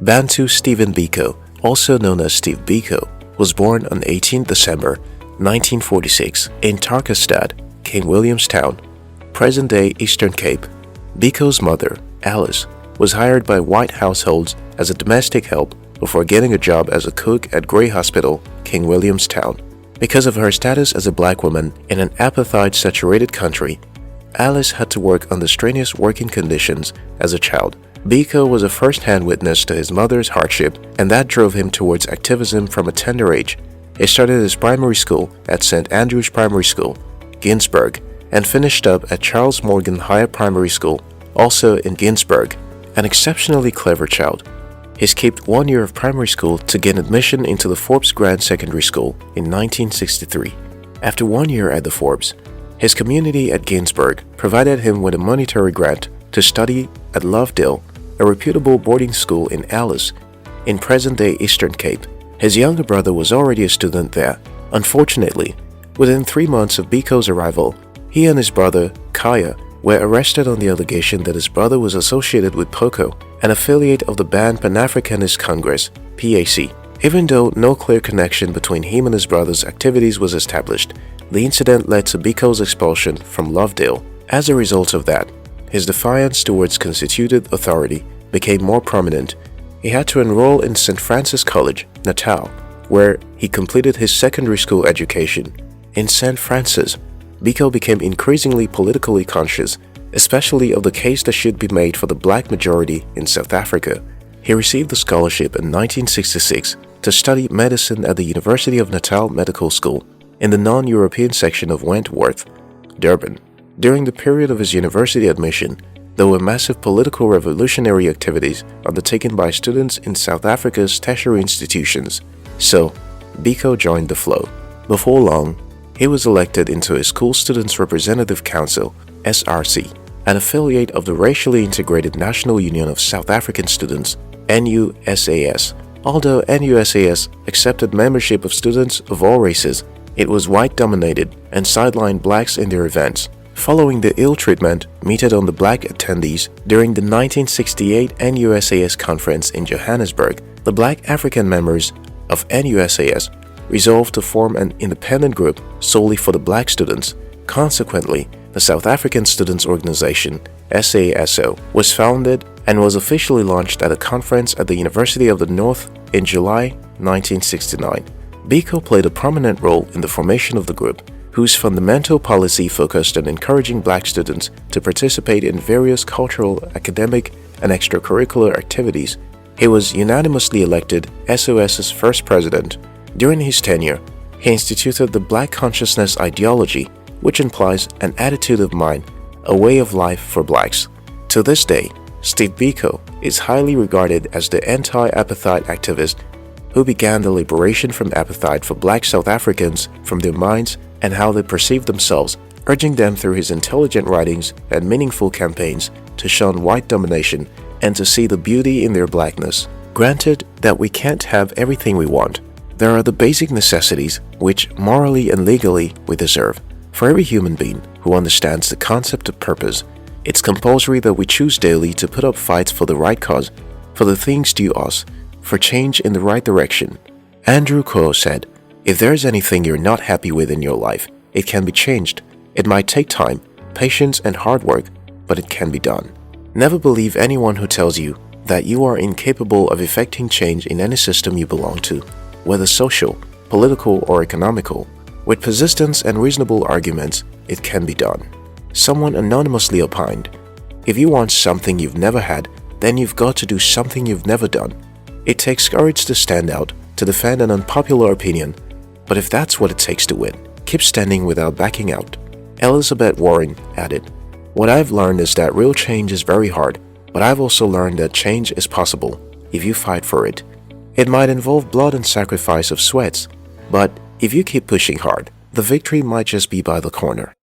Bantu Stephen Biko, also known as Steve Biko, was born on 18 December 1946 in Tarkastad, King Williamstown, present-day Eastern Cape. Biko's mother, Alice, was hired by white households as a domestic help before getting a job as a cook at Grey Hospital, King Williamstown. Because of her status as a black woman in an apartheid-saturated country, Alice had to work under strenuous working conditions as a child. Biko was a first-hand witness to his mother's hardship, and that drove him towards activism from a tender age. He started his primary school at St. Andrew's Primary School, Ginsberg, and finished up at Charles Morgan Higher Primary School, also in Ginsberg. An exceptionally clever child, he skipped 1 year of primary school to gain admission into the Forbes Grant Secondary School in 1963. After 1 year at the Forbes, his community at Ginsberg provided him with a monetary grant to study at Lovedale, a reputable boarding school in Alice, in present-day Eastern Cape. His younger brother was already a student there. Unfortunately, within 3 months of Biko's arrival, he and his brother, Kaya, were arrested on the allegation that his brother was associated with POCO, an affiliate of the banned Pan-Africanist Congress, PAC. Even though no clear connection between him and his brother's activities was established, the incident led to Biko's expulsion from Lovedale. As a result of that, his defiance towards constituted authority became more prominent. He had to enroll in St. Francis College, Natal, where he completed his secondary school education. In St. Francis, Biko became increasingly politically conscious, especially of the case that should be made for the black majority in South Africa. He received a scholarship in 1966 to study medicine at the University of Natal Medical School in the non-European section of Wentworth, Durban. During the period of his university admission, there were massive political revolutionary activities undertaken by students in South Africa's tertiary institutions. So, Biko joined the flow. Before long, he was elected into a School Students' Representative Council, SRC, an affiliate of the Racially Integrated National Union of South African Students, NUSAS. Although NUSAS accepted membership of students of all races, it was white-dominated and sidelined blacks in their events. Following the ill treatment meted on the black attendees during the 1968 NUSAS conference in Johannesburg, the black African members of NUSAS resolved to form an independent group solely for the black students. Consequently, the South African Students Organization, SASO, was founded and was officially launched at a conference at the University of the North in July 1969. Biko played a prominent role in the formation of the group, whose fundamental policy focused on encouraging black students to participate in various cultural, academic, and extracurricular activities. He was unanimously elected SOS's first president. During his tenure, he instituted the Black Consciousness ideology, which implies an attitude of mind, a way of life for blacks. To this day, Steve Biko is highly regarded as the anti-apartheid activist who began the liberation from apartheid for black South Africans from their minds and how they perceive themselves, urging them through his intelligent writings and meaningful campaigns to shun white domination and to see the beauty in their blackness. Granted that we can't have everything we want, there are the basic necessities which, morally and legally, we deserve. For every human being who understands the concept of purpose, it's compulsory that we choose daily to put up fights for the right cause, for the things due us, for change in the right direction. Andrew Coe said, "If there is anything you're not happy with in your life, it can be changed. It might take time, patience, and hard work, but it can be done." Never believe anyone who tells you that you are incapable of effecting change in any system you belong to, whether social, political, or economical. With persistence and reasonable arguments, it can be done. Someone anonymously opined, "If you want something you've never had, then you've got to do something you've never done." It takes courage to stand out, to defend an unpopular opinion, but if that's what it takes to win, keep standing without backing out. Elizabeth Warren added, "What I've learned is that real change is very hard, but I've also learned that change is possible if you fight for it. It might involve blood and sacrifice of sweats, but if you keep pushing hard, the victory might just be by the corner."